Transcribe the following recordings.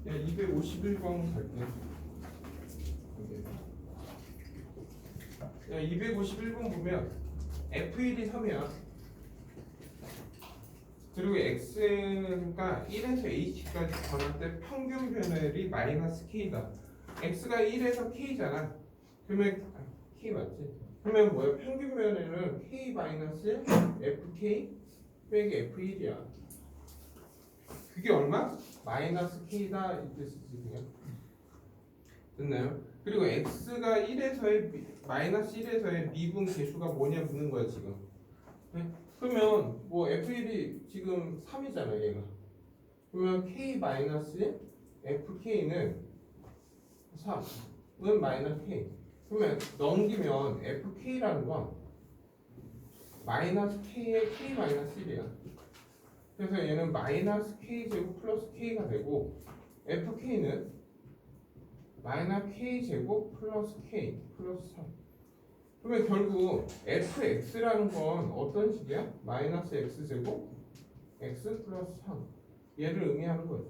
야, 251번 갈게. 야, 251번 보면 F1이 3이야. 그리고 X가 1에서 H까지 변할 때 평균 변율이 마이너스 K다. X가 1에서 K잖아. 그러면 K 맞지? 그러면 뭐야? 평균 변율은 K 마이너스 FK 빼기 F1이야. 그게 얼마? 마이너스 K다 이 뜻이지 그냥. 됐나요? 그리고 X가 1에서의 마이너스 1에서의 미분 계수가 뭐냐 묻는 거야 지금. 네? 그러면 뭐 F1이 지금 3이잖아 얘가. 그러면 K 마이너스 FK는 3은 마이너스 K. 그러면 넘기면 FK라는 건 마이너스 K의 K 마이너스 1이야. 그래서 얘는 마이너스 K 제곱 플러스 K가 되고 FK는 마이너스 K 제곱 플러스 K 플러스 3. 그러면 결국 fx라는 건 어떤 식이야? 마이너스 x 제곱 x 플러스 3 얘를 의미하는 거예요.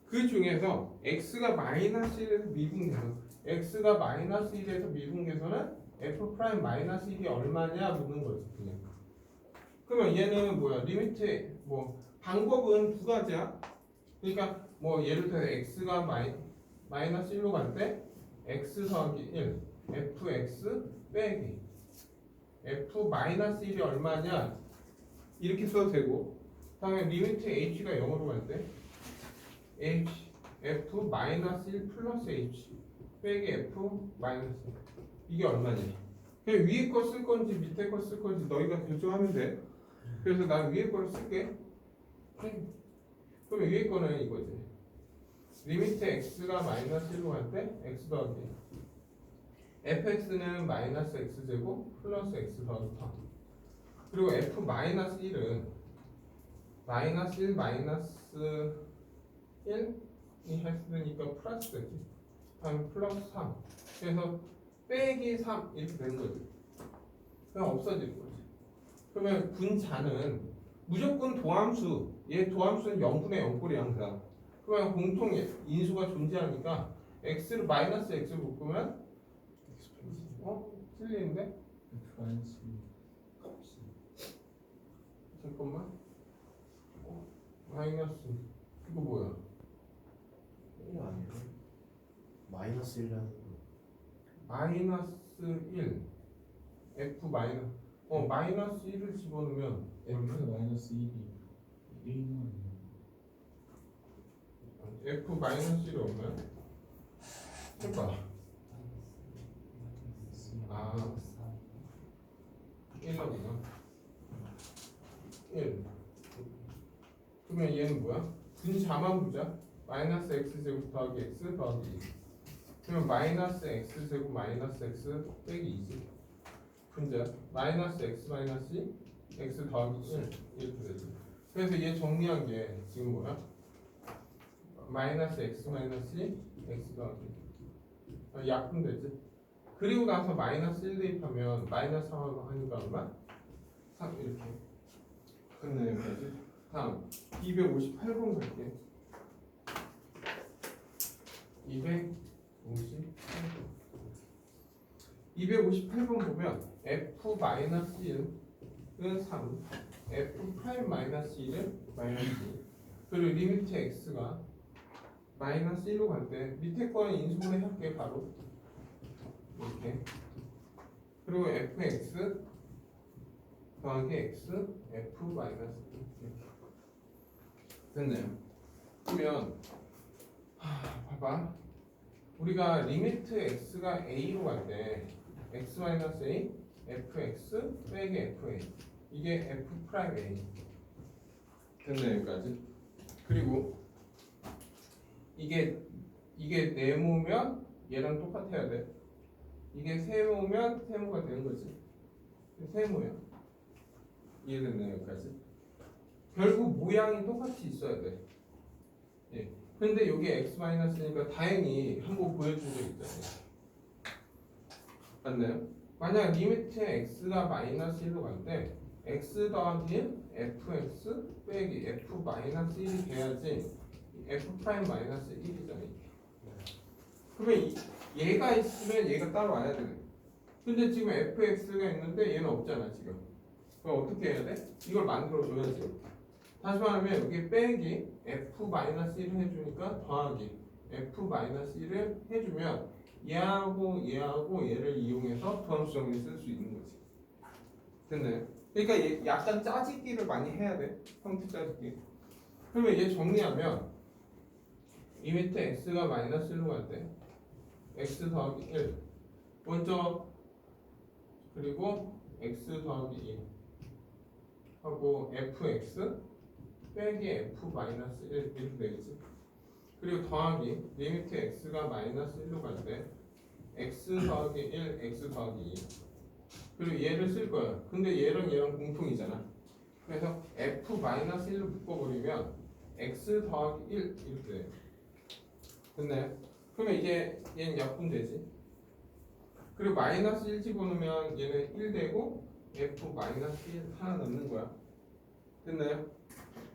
그 중에서 x가 마이너스 1에서 미분계선 x가 마이너스 1에서 미분계선은 f 프라임 마이너스 1이 얼마냐 묻는 거지 그냥. 그러면 얘는 뭐야? 리미트 뭐 방법은 두 가지야. 그러니까 뭐 예를 들어 x가 마이너스 1로 갈 때 x 더하기 1 fx 빼기 f 마이너스 1이 얼마냐 이렇게 써도 되고, 다음에 리미트 h가 0으로 갈 때 h f 마이너스 1 플러스 h 빼기 f 마이너스 1 이게 얼마냐. 그냥 위에 거 쓸 건지 밑에 거 쓸 건지 너희가 결정하면 돼. 그래서 난 위에 거를 쓸게. 그러면 위에 거는 이거지. 리미트 x가 마이너스 1로 갈 때 x 더하기 fx는 마이너스 x제곱 플러스 x 더하기 3. 그리고 f 마이너스 1은 마이너스 1 마이너스 1이 했으니까 플러스 되지. 다음에 플러스 3. 그래서 빼기 3 이렇게 되는 거지. 그냥 없어지는 거지. 그러면 분자는 무조건 도함수, 얘 도함수는 0분의 0꼴이 항상. 그러면 공통 인수가 존재하니까 x를 마이너스 x로 묶으면 틀리는데? 잠깐만. 마이너스 이거 뭐야? 1 아니에요? 마이너스 1이라는 거. 마이너스 1 f 마이너스 마이너스 1을 집어넣으면 F는 마이너스 1이 1은 f 마이너스 1이 얼마야? 해봐. 아 1이구나. 1. 그러면 얘는 뭐야? 분자만 보자. 마이너스 x제곱 더하기 x 더하기 2. 그러면 마이너스 x제곱 마이너스 x 빼기 2지. 분자 마이너스 x 마이너스 2 x 더하기 1 이렇게 되지. 그래서 얘 정리한 게 지금 뭐야? 마이너스 x 마이너스 2 x 더하기 약분되지. 그리고 나서 마이너스 1 대입하면 마이너스 3하고 하니까 얼마? 3 이렇게. 끝내 여기까지. 다음 258번 갈게. 258번 보면 f 마이너스 1은 3, f 프라임 마이너스 1은 마이너스 2. 그리고 리미트 x가 마이너스 1로 갈 때 밑에 거는 인수분해 할게 바로 이렇게. 그리고 fx 더하기 x f 마이너스 2 이렇게 됐네요. 그러면 봐봐. 우리가 리미트 x가 a로 갈 때 x 마이너스 a fx 빼기 fa 이게 f 프라임 a 됐네 여기까지. 그리고 이게 네모면 얘랑 똑같아야 돼. 이게 세모면 세모가 되는 거지. 세모야. 이해됐네 여기까지. 결국 모양이 똑같이 있어야 돼. 예. 근데 여기 x 마이너스니까 다행히 한번 보여준 적 있잖아요. 맞나요? 만약 리미트 x가 마이너스 1로 갈 때 x 더하기 fx 빼기 f 마이너스 1이 돼야지 f 프라임 마이너스 1이잖아 이게. 그러면 얘가 있으면 얘가 따로 와야 되네. 근데 지금 fx가 있는데 얘는 없잖아 지금. 그럼 어떻게 해야 돼? 이걸 만들어 줘야지. 다시 말하면 여기 빼기 f 마이너스 1을 해주니까 더하기 f 마이너스 1을 해주면 얘하고 얘하고 얘를 이용해서 도함수 정리 쓸 수 있는 거지. 됐나요? 그러니까 얘 약간 짜집기를 많이 해야 돼. 형태 짜집기. 그러면 얘 정리하면 이 밑에 x가 마이너스 1로 갈 때 x 더하기 1 먼저 그리고 x 더하기 2 하고 fx 빼기 f 마이너스 1 이렇게 되겠지. 그리고 더하기 리미트 x가 마이너스 1로 갈 때 x 더하기 1 x 더하기 2 그리고 얘를 쓸 거야. 근데 얘랑 얘랑 공통이잖아. 그래서 f 마이너스 1로 묶어버리면 x 더하기 1 이렇게 돼. 됐나요? 그러면 이게 얘는 약분되지. 그리고 마이너스 1 집어넣으면 얘는 1 되고 f 마이너스 1 하나 넣는 거야. 됐나요?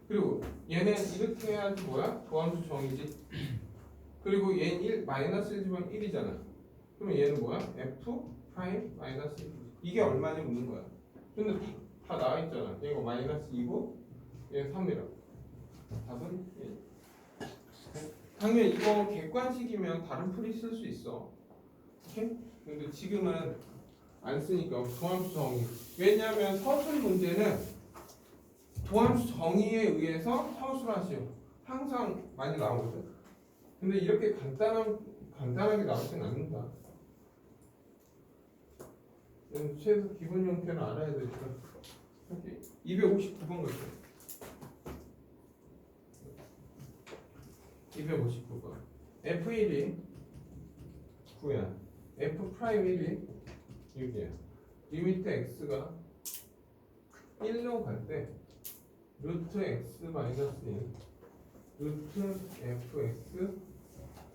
그리고 얘는 이렇게 해야지 뭐야? 도함수 정이지. 그리고 얘는 1 마이너스 1 집어넣으면 1이잖아. 그러면 얘는 뭐야? f 프라임 마이너스 1. 이게 얼마냐 묻는 거야. 근데 다 나와 있잖아. 얘가 마이너스 2고 얘는 3이라. 답은 1. 당연히 이거 객관식이면 다른 풀이 쓸 수 있어. 오케이? 근데 지금은 안 쓰니까 도함수 정의. 왜냐하면 서술 문제는 도함수 정의에 의해서 서술하시오. 항상 많이 나오거든. 근데 이렇게 간단하게 나오진 않는다. 최소 기본 형태는 알아야 되니까. 259번 갈게요. 259번. F1이 9야. F 프라임 1이 6이야. 리미트 x가 1로 갈 때 루트 x 마이너스 1 루트 fx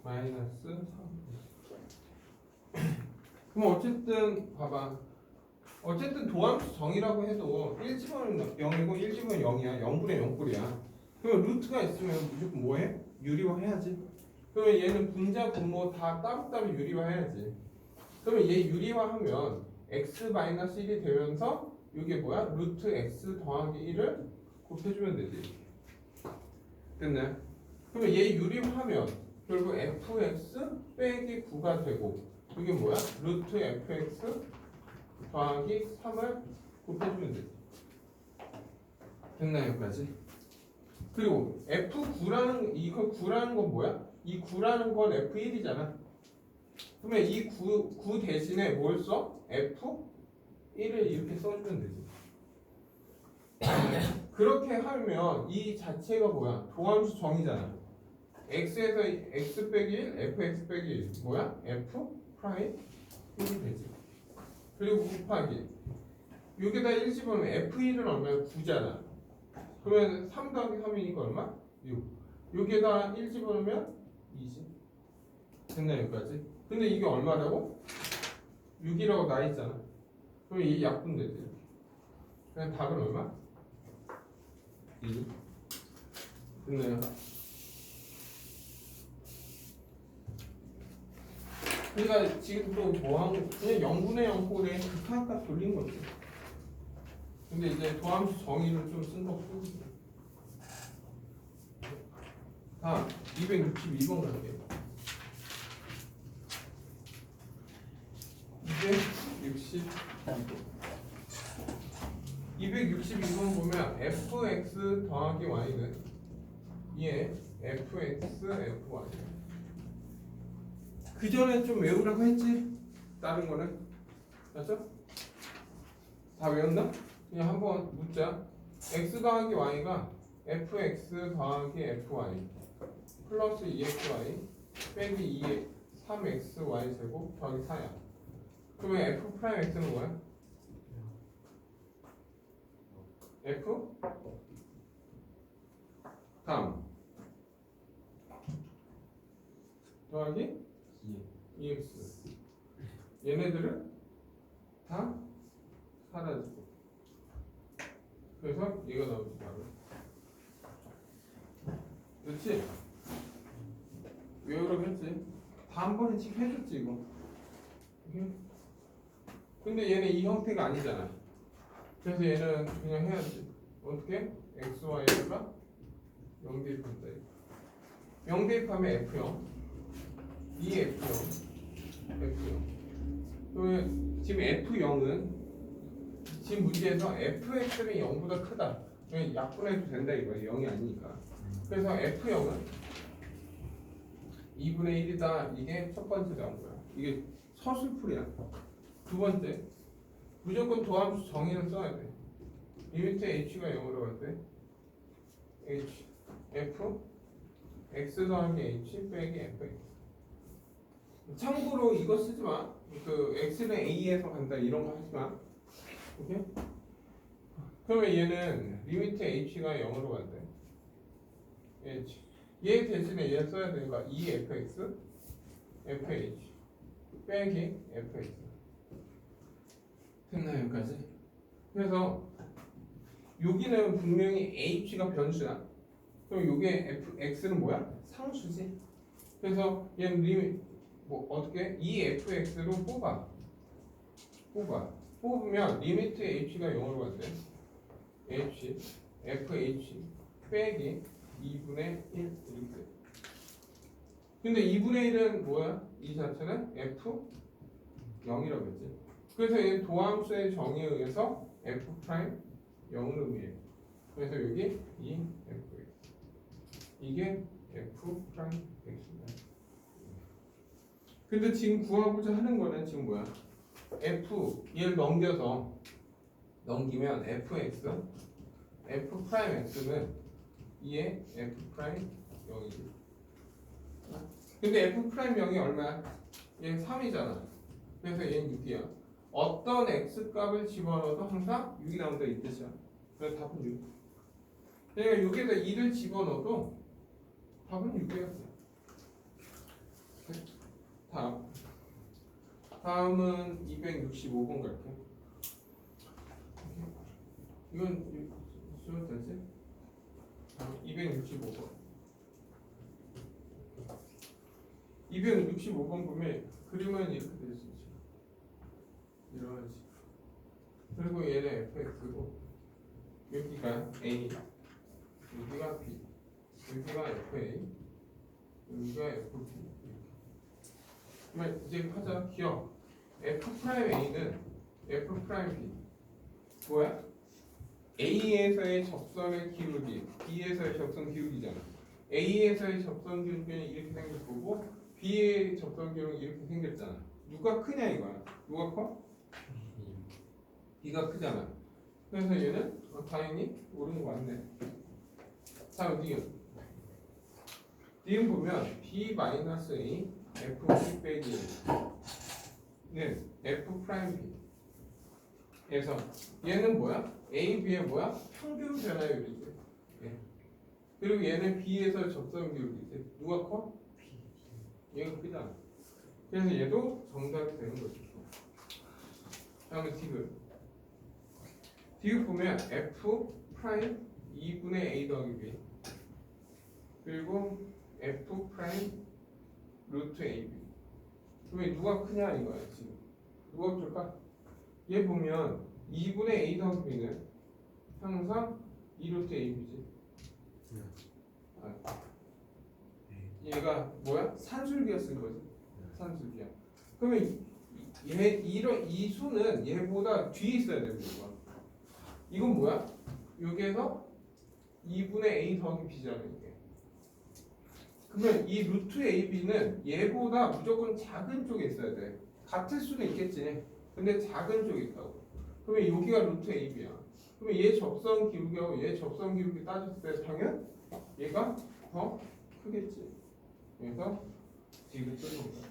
마이너스 3. 그럼 어쨌든 봐봐. 어쨌든 도함수 정의라고 해도 1집은 0이고 1집은 0이야. 0분의 0꼴이야. 그러면 루트가 있으면 무조건 뭐해? 유리화해야지. 그러면 얘는 분자 분모 다 따로따로 유리화해야지. 그러면 얘 유리화하면 x-1이 되면서 이게 뭐야? 루트 x 더하기 1을 곱해주면 되지. 됐네? 그러면 얘 유리화하면 결국 fx 빼기 9가 되고 이게 뭐야? 루트 fx 더하기 3을 곱해주면 되지. 됐나요? 여기까지? 그리고 F9라는 이거 9라는 건 뭐야? 이 9라는 건 F1이잖아. 그러면 이 9 대신에 뭘 써? F1을 이렇게 써주면 되지. 그렇게 하면 이 자체가 뭐야? 도함수 정의잖아. x에서 x 빼기 1, fx 빼기 1 뭐야? f 프라임 1이 되지. 그리고 곱하기 여기다 1 집으면 f1은 얼마야? 9잖아. 그러면 3 더하기 3이니까 얼마? 6. 여기에다 1 집어넣으면 20. 됐나 여기까지? 근데 이게 얼마라고? 6이라고 나있잖아. 그럼 이 약분되지. 그냥 답은 얼마? 2. 됐나요? 그러니까 지금 또 뭐하고 그냥 0분의 0꼴에 극한값 돌린 거지. 근데 이제 도함수 정의를 좀 쓴 거고. 다음 262번 갈게요. 262번 보면 fx 더하기 y는 얘 fx fy. 그 전에 좀 외우라고 했지. 다른 거는 맞죠? 다 외웠나? 그냥 한번 묻자. x 더하기 y가 fx 더하기 fy 플러스 2xy 빼기 2 3xy 제곱 더하기 4야. 그러면 f 프라임 x는 뭐야? f 다음 더하기 2x. 얘네들은 다 사라지고. 그래서 얘가 나오지 바로. 그렇지? 외우라고 했지. 다 한 번씩 해줬지 이거. 오케이? 근데 얘는 이 형태가 아니잖아. 그래서 얘는 그냥 해야지. 어떻게? xy가 0 대입한다. 0 대입하면 f0, 이 f0, f0. 그러면 지금 f0은 지금 문제에서 fx는 0보다 크다. 그러면 약분해도 된다 이거야. 0이 아니니까. 그래서 f0은 2분의 1이다. 이게 첫 번째 나온 거야. 이게 서술풀이야. 두 번째, 무조건 도함수 정의는 써야 돼. 리미트 h가 0으로 갈 때 h, f, x 더하기 h 빼기 fx. 참고로 이거 쓰지 마. 그 x는 a에서 간다 이런 거 하지 마. 오케이? 그러면 얘는 리미트 h가 0으로 간대. h. 얘 대신에 얘 써야 되니까 2fx, fh 빼기 fx. 됐나요 여기까지? 그래서 여기는 분명히 h가 변수야. 그럼 요게 x는 뭐야? 상수지. 그래서 얘는 뭐 어떻게 2fx로 뽑으면 리미트 h가 0으로 간대. h, fh 빼기 2분의 1 이렇게. 근데 2분의 1은 뭐야? 이 자체는 f 0이라고 했지. 그래서 얘는 도함수의 정의에 의해서 f 프라임 0을 의미해. 그래서 여기 이 fx 이게 f 프라임 x입니다. 근데 지금 구하고자 하는 거는 지금 뭐야? f 얘를 넘기면 fx f 프라임 x는 2의 f 프라임 0이지. 근데 f 프라임 0이 얼마야? 얘는 3이잖아. 그래서 얘는 6이야. 어떤 x 값을 집어넣어도 항상 6이 나온다 이 뜻이야. 그래서 답은 6. 그러니까 여기에다 2를 집어넣어도 답은 6이었어. 다음은 265번 갈게. 이건 쓰면 되지? 265번. 265번 보면 그림은 이렇게 될 수 있지. 이런 식. 그리고 얘는 fx고 여기가 a, 여기가 b, 여기가 fa, 여기가 fb. 그러면 이제 하자. 기억. f 프라임 a는 f 프라임 b. 뭐야? A에서의 접선의 기울기, B에서의 접선 기울기잖아. A에서의 접선 기울기는 이렇게 생길 거고 B의 접선 기울기는 이렇게 생겼잖아. 누가 크냐 이거야. 누가 커? B가 크잖아. 그래서 얘는 당연히 옳은 거 맞네. 다음 니은. 니은 보면 B-A F 빼기 는 F 프라임 B. 그래서 얘는 뭐야? A, B의 뭐야? 평균 변화율이지. 예. 그리고 얘는 B에서 접선 기울기지. 누가 커? 얘가 크잖아. 그래서 얘도 정답이 되는 거지. 다음에 디귿. 디귿 보면 F 프라임 2분의 A 더하기 B 그리고 F 프라임 루트 AB. 그러면 누가 크냐 이거야 지금. 누가 클까? 얘 보면 2분의 A 더하기 B는 항상 2루트 AB지. 얘가 뭐야? 산술기가 쓴 거지. 산술기야. 그러면 이 수는 얘보다 뒤에 있어야 되는 거야. 이건 뭐야? 여기에서 2분의 A 더하기 B잖아 이게. 그러면 이 루트 AB는 얘보다 무조건 작은 쪽에 있어야 돼. 같을 수는 있겠지. 근데 작은 쪽에 있다고. 그러면 여기가 루트 AB야. 그러면 얘 접선 기울기하고 얘 접선 기울기 따졌을 때 당연 얘가 더 크겠지. 그래서 디귿 쓰는 거야.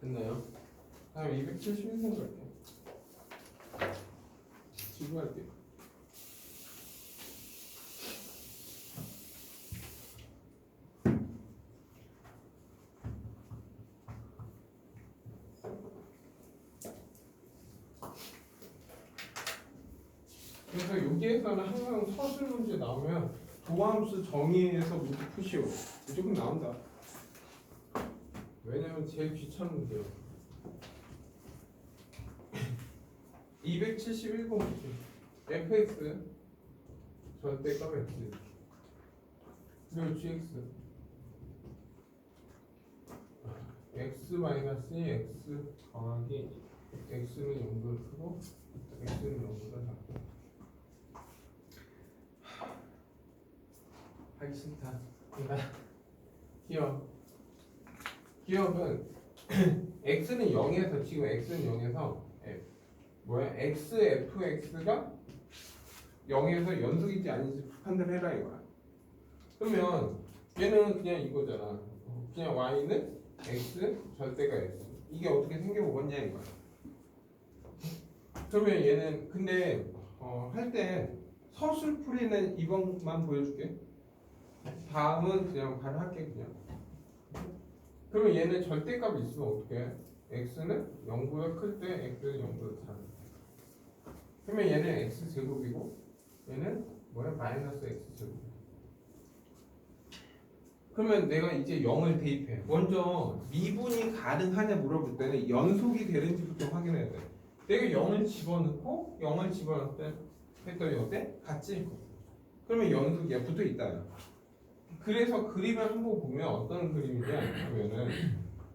됐나요? 다음 271번 갈게. 지구할게요. 그래서 여기에서는 항상 서술 문제 나오면 도함수 정의에서 모두 푸시오. 무조건 나온다. 왜냐면 제일 귀찮은 문제요. 271번 문제. fx 절대값 x 그리고 gx x 마이너스 x 더하기 x는 0보다 크고 x는 0보다 작고. 하기 싫다. 기억은 x는 0에서 지금 x는 0에서 xfx가 0에서 연속인지 아닌지 판단해라 이거야. 그러면 얘는 그냥 이거잖아. 그냥 y는 x 절대가 x. 이게 어떻게 생겨보겠냐 이거야. 그러면 얘는 근데 할 때 서술풀이는 이번만 보여줄게. 다음은 그냥 바로 할게 그냥. 그러면 얘는 절대값이 있으면 어떻게 해? x는 0보다 클 때 x는 0보다 작아. 그러면 얘는 x제곱이고 얘는 뭐야? 마이너스 x제곱. 그러면 내가 이제 0을 대입해. 먼저 미분이 가능하냐 물어볼 때는 연속이 되는지부터 확인해야 돼. 내가 0을 집어넣고 0을 집어넣을 때 했더니 어때? 같지? 그러면 연속이야. 붙어 있다. 그래서 그림을 한번 보면 어떤 그림이냐 그러면은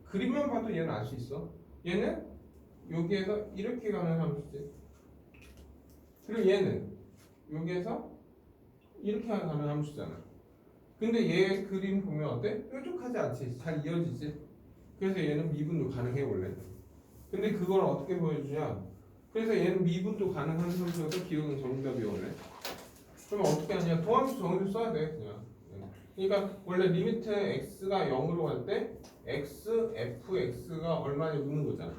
그림만 봐도 얘는 알 수 있어. 얘는 여기에서 이렇게 가는 함수지. 그리고 얘는 여기에서 이렇게 가는 함수잖아. 근데 얘 그림 보면 어때? 뾰족하지 않지? 잘 이어지지? 그래서 얘는 미분도 가능해 원래. 근데 그걸 어떻게 보여주냐? 그래서 얘는 미분도 가능한 함수여서 기억은 정답이 원래. 그러면 어떻게 하냐? 도함수 정의를 써야 돼 그냥. 그러니까 원래 리미트 x가 0으로 갈 때 x, fx가 얼마냐 묻는 거잖아.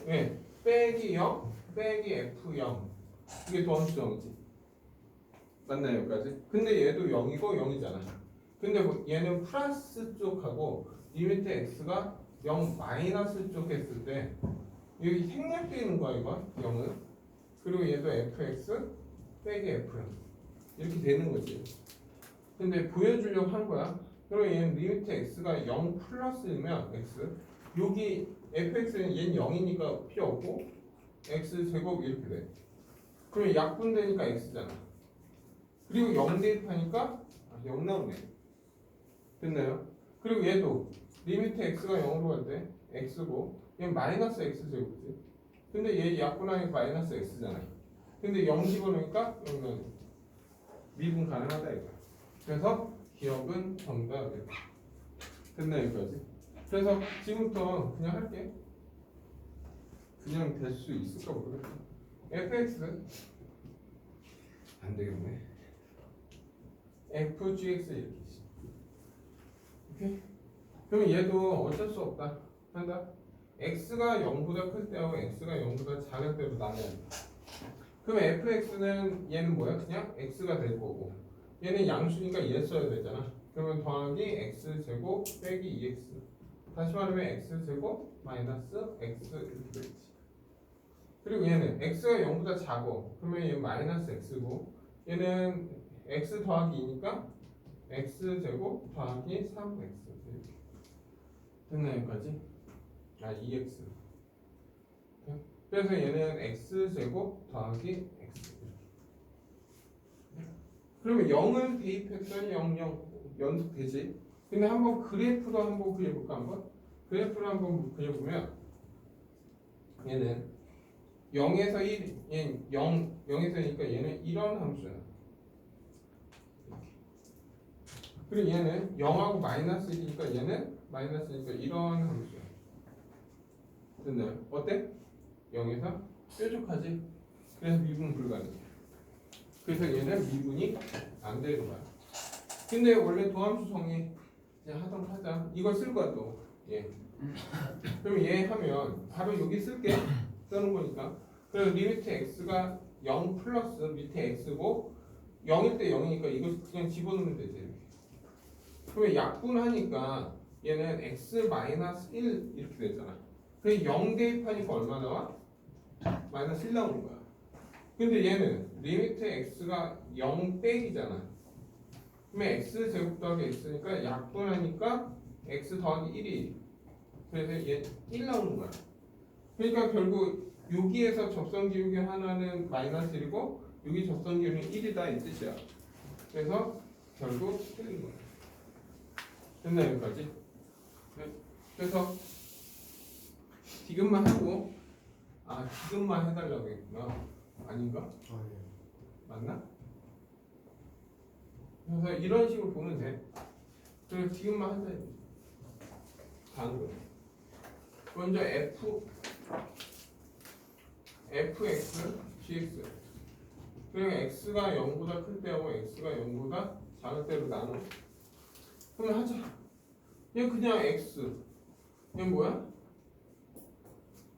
왜? 빼기 0, 빼기 f0 이게 도함수 정의지. 맞나요 여기까지? 근데 얘도 0이고 0이잖아. 근데 뭐 얘는 플러스 쪽하고 리미트 x가 0 마이너스 쪽 했을 때 여기 생략되어 있는 거야 이거 0은. 그리고 얘도 fx 빼기 f0 이렇게 되는 거지. 근데 보여주려고 한 거야. 그러면 얘는 리미트 x가 0 플러스면 x 여기 fx는 얘는 0이니까 필요 없고 x 제곱 이렇게 돼. 그러면 약분되니까 x잖아. 그리고 0 대입하니까 0 나오네. 됐나요? 그리고 얘도 리미트 x가 0으로 갈 때 x고 얘는 마이너스 x 제곱이지. 근데 얘 약분하니까 마이너스 x잖아. 근데 0 집어넣으니까 0 나오네. 미분 가능하다 이거야. 그래서 기억은 정답이야. 됐나요 여기까지? 그래서 지금부터 그냥 할게. 그냥 될 수 있을까 모르겠어. fx 안 되겠네. fgx 이렇게. 오케이? 그럼 얘도 어쩔 수 없다. 한다. x가 0보다 클 때하고 x가 0보다 작을 때로 나눠야 돼. 그럼 fx는 얘는 뭐야? 그냥 x가 될 거고 얘는 양수니까 얘 써야 되잖아. 그러면 더하기 x제곱 빼기 2x 다시 말하면 x제곱 마이너스 x 이렇게 되겠지. 그리고 얘는 x가 0보다 작고 그러면 얘는 마이너스 x고 얘는 x 더하기 2니까 x제곱 더하기 3x 이렇게 됐나 여기까지? 2x. 그래서 얘는 x제곱 더하기 x. 그러면 0을 대입했더니 0, 0 연속되지. 근데 한번 그래프로 한번 그려볼까 한번? 그래프로 한번 그려보면 얘는 0에서 1, 얘는 0에서 1이니까 얘는 이런 함수야. 그리고 얘는 0하고 마이너스 1이니까 얘는 마이너스니까 이런 함수야. 됐나요? 어때? 0에서 뾰족하지? 그래서 미분 불가능해. 그래서 얘는 미분이 안 되는 거야. 근데 원래 도함수 정의 이제 하도록 하자. 이걸 쓸 거야 또. 예. 그럼 얘 하면 바로 여기 쓸게. 쓰는 거니까. 그래서 리미트 x가 0 플러스 밑에 x고 0일 때 0이니까 이거 그냥 집어넣으면 되지. 이렇게. 그러면 약분하니까 얘는 x 마이너스 1 이렇게 되잖아. 그래서 0 대입하니까 얼마 나와? 마이너스 1 나오는 거야. 근데 얘는 리미트 x가 0 빼기잖아. 그러면 x 제곱 더하기 x니까 약분하니까 x 더하기 1이 그래서 얘 1 나오는 거야. 그러니까 결국 여기에서 접선 기울기 하나는 마이너스 1이고 여기 접선 기울기는 1이다 이 뜻이야. 그래서 결국 틀린 거야. 됐나 여기까지? 네. 그래서 디귿만 하고 디귿만 해달라고 했구나. 아닌가? 아니에요. 맞나? 그래서 이런 식으로 보면 돼. 그래서 디귿만 한다. 다른 거. 먼저 fx, gx. 그리고 x가 0보다 클 때하고 x가 0보다 작을 때로 나눠. 그러면 하자. 얘 그냥 x. 얘 뭐야?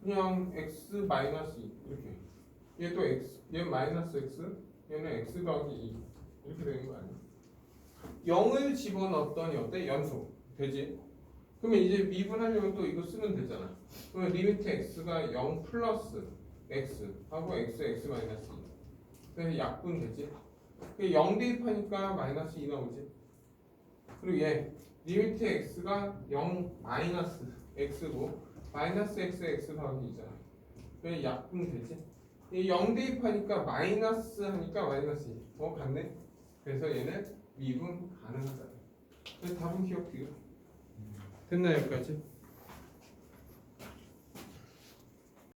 그냥 x 마이너스 2 이렇게. 얘 또 x. 얘 마이너스 x. 얘는 x 더하기 2 이렇게 되는 거 아니야? 0을 집어넣었더니 어때? 연속 되지? 그러면 이제 미분하려면 또 이거 쓰면 되잖아. 그러면 리미트 x가 0 플러스 x 하고 x 마이너스 2. 그래서 약분 되지? 0 대입하니까 마이너스 2 나오지? 그리고 얘 리미트 x가 0 마이너스 x고 마이너스 x 더하기 2잖아. 그래서 약분 되지? 0 대입하니까 마이너스 하니까 마이너스 2. 같네? 그래서 얘는 미분 가능하다. 그래서 답은 기억해요. 됐나 여기까지?